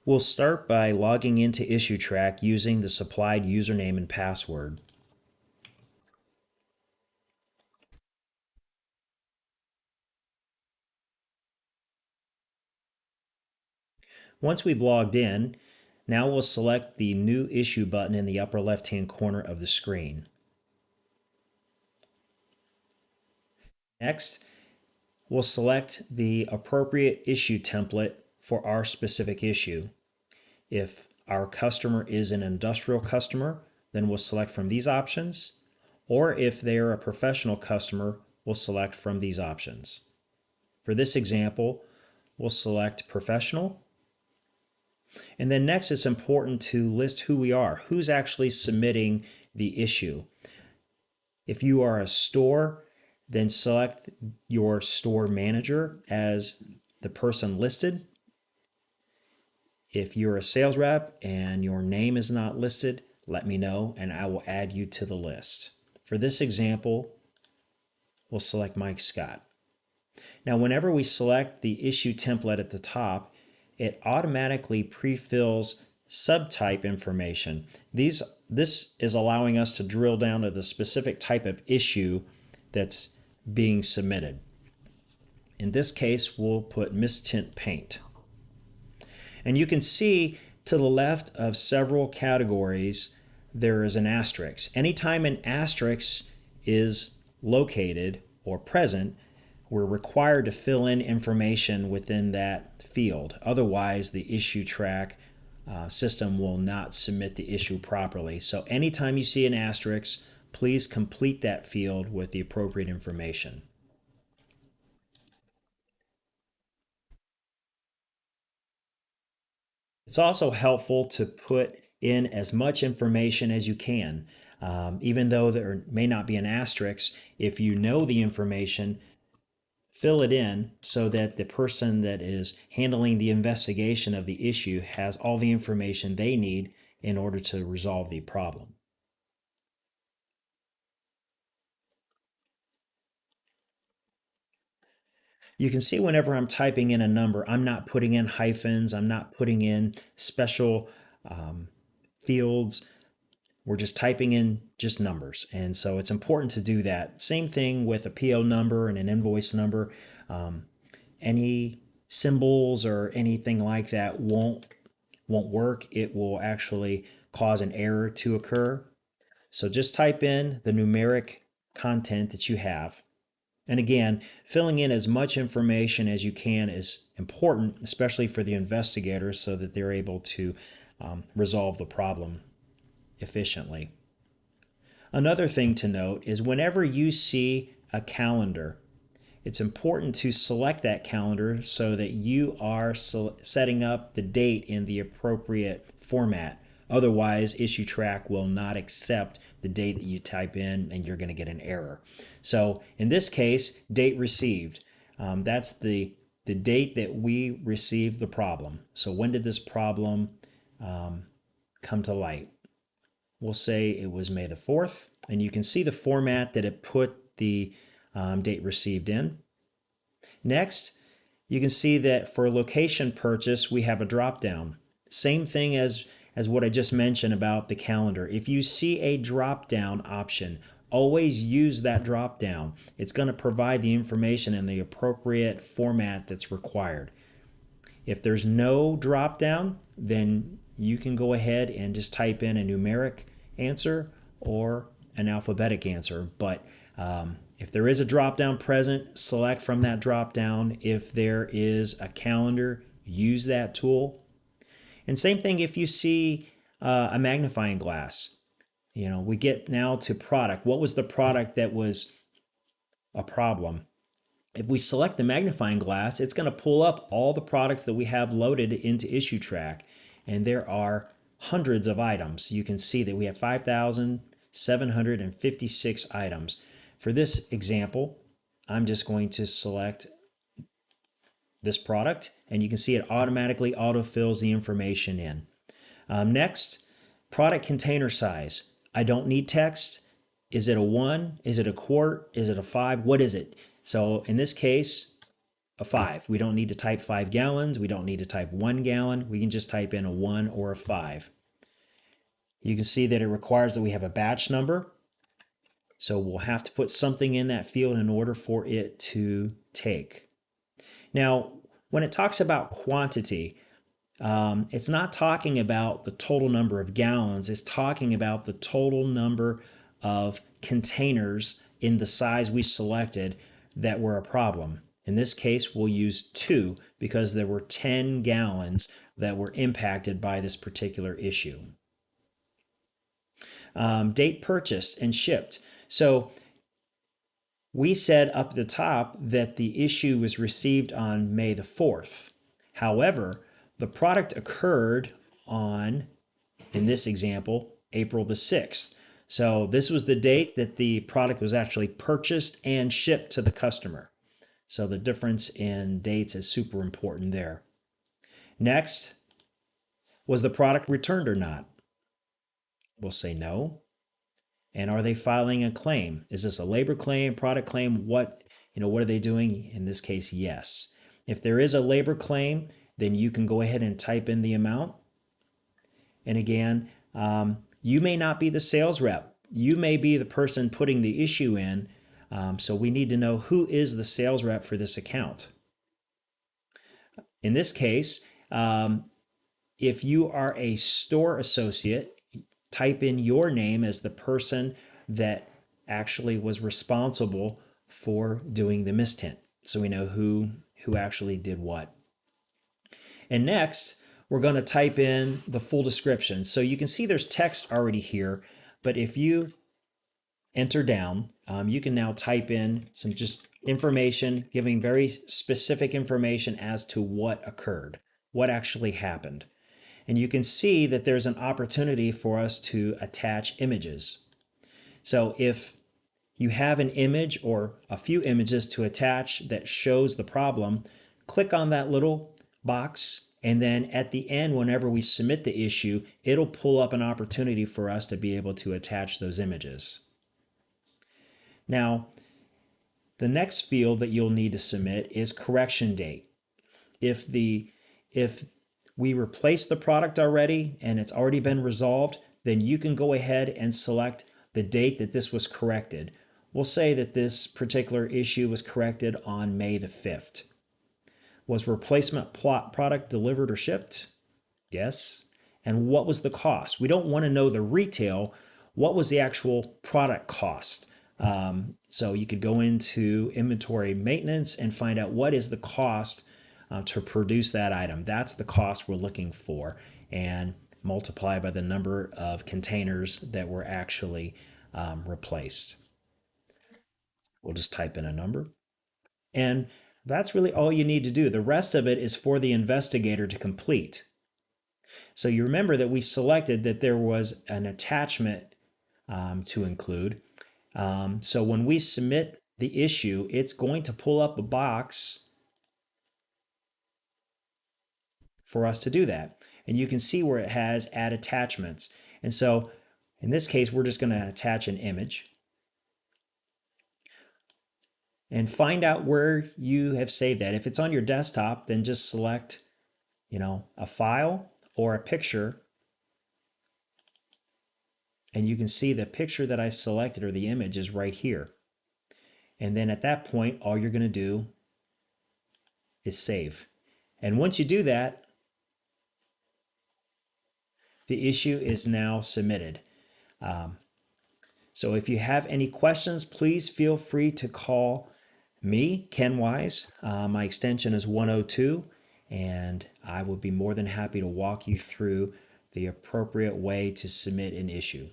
We'll start by logging into Issuetrak using the supplied username and password. Once we've logged in, now we'll select the New Issue button in the upper left-hand corner of the screen. Next, we'll select the appropriate issue template for our specific issue. If our customer is an industrial customer, then we'll select from these options, or if they're a professional customer, we'll select from these options. For this example, we'll select professional. And then next, it's important to list who we are, who's actually submitting the issue. If you are a store, then select your store manager as the person listed. If you're a sales rep and your name is not listed, let me know and I will add you to the list. For this example, we'll select Mike Scott. Now, whenever we select the issue template at the top, it automatically pre-fills subtype information. This is allowing us to drill down to the specific type of issue that's being submitted. In this case, we'll put mistint paint. And you can see to the left of several categories, there is an asterisk. Anytime an asterisk is located or present, we're required to fill in information within that field. Otherwise, the Issuetrak system will not submit the issue properly. So anytime you see an asterisk, please complete that field with the appropriate information. It's also helpful to put in as much information as you can. Even though there may not be an asterisk, if you know the information, fill it in so that the person that is handling the investigation of the issue has all the information they need in order to resolve the problem. You can see whenever I'm typing in a number, I'm not putting in hyphens, I'm not putting in special fields. We're just typing in just numbers. And so it's important to do that. Same thing with a PO number and an invoice number. Any symbols or anything like that won't work. It will actually cause an error to occur. So just type in the numeric content that you have. And again, filling in as much information as you can is important, especially for the investigators, so that they're able to resolve the problem efficiently. Another thing to note is whenever you see a calendar, it's important to select that calendar so that you are setting up the date in the appropriate format. Otherwise, Issuetrak will not accept the date that you type in and you're going to get an error. So in this case, date received. That's the date that we received the problem. So when did this problem come to light? We'll say it was May the 4th, and you can see the format that it put the date received in. Next, you can see that for location purchase, we have a drop down. Same thing as what I just mentioned about the calendar. If you see a drop down option, always use that drop down. It's going to provide the information in the appropriate format that's required. If there's no drop down, then you can go ahead and just type in a numeric answer or an alphabetic answer. But if there is a drop down present, select from that drop down. If there is a calendar, use that tool. And same thing if you see a magnifying glass. You know, we get now to product. What was the product that was a problem? If we select the magnifying glass, it's going to pull up all the products that we have loaded into Issuetrak. And there are hundreds of items. You can see that we have 5,756 items. For this example, I'm just going to select this product, and you can see it automatically autofills the information in. Next, product container size. I don't need text. Is it a 1? Is it a quart? Is it a 5? What is it? So in this case, a 5. We don't need to type 5 gallons. We don't need to type 1 gallon. We can just type in a 1 or a 5. You can see that it requires that we have a batch number. So we'll have to put something in that field in order for it to take. Now, when it talks about quantity, it's not talking about the total number of gallons. It's talking about the total number of containers in the size we selected that were a problem. In this case, we'll use 2 because there were 10 gallons that were impacted by this particular issue. Date purchased and shipped. So we said up at the top that the issue was received on May the 4th. However, the product occurred on, in this example, April the 6th. So this was the date that the product was actually purchased and shipped to the customer. So the difference in dates is super important there. Next, was the product returned or not? We'll say no. And are they filing a claim? Is this a labor claim, product claim? What are they doing? In this case, yes. If there is a labor claim, then you can go ahead and type in the amount. And again, you may not be the sales rep. You may be the person putting the issue in. So we need to know who is the sales rep for this account. In this case, if you are a store associate, type in your name as the person that actually was responsible for doing the mistint, so we know who actually did what. And next, we're going to type in the full description. So you can see there's text already here, but if you enter down, you can now type in some just information, giving very specific information as to what occurred, what actually happened. And you can see that there's an opportunity for us to attach images. So if you have an image or a few images to attach that shows the problem, click on that little box, and then at the end, whenever we submit the issue, it'll pull up an opportunity for us to be able to attach those images. Now, the next field that you'll need to submit is correction date. If we replaced the product already and it's already been resolved, then you can go ahead and select the date that this was corrected. We'll say that this particular issue was corrected on May the 5th. Was replacement product delivered or shipped? Yes. And what was the cost? We don't want to know the retail. What was the actual product cost? So you could go into inventory maintenance and find out what is the cost to produce that item. That's the cost we're looking for, and multiply by the number of containers that were actually replaced. We'll just type in a number. And that's really all you need to do. The rest of it is for the investigator to complete. So you remember that we selected that there was an attachment to include. So when we submit the issue, it's going to pull up a box for us to do that. And you can see where it has add attachments. And so in this case, we're just going to attach an image and find out where you have saved that. If it's on your desktop, then just select, a file or a picture. And you can see the picture that I selected or the image is right here. And then at that point, all you're going to do is save. And once you do that, the issue is now submitted. So if you have any questions, please feel free to call me, Ken Wise. My extension is 102, and I will be more than happy to walk you through the appropriate way to submit an issue.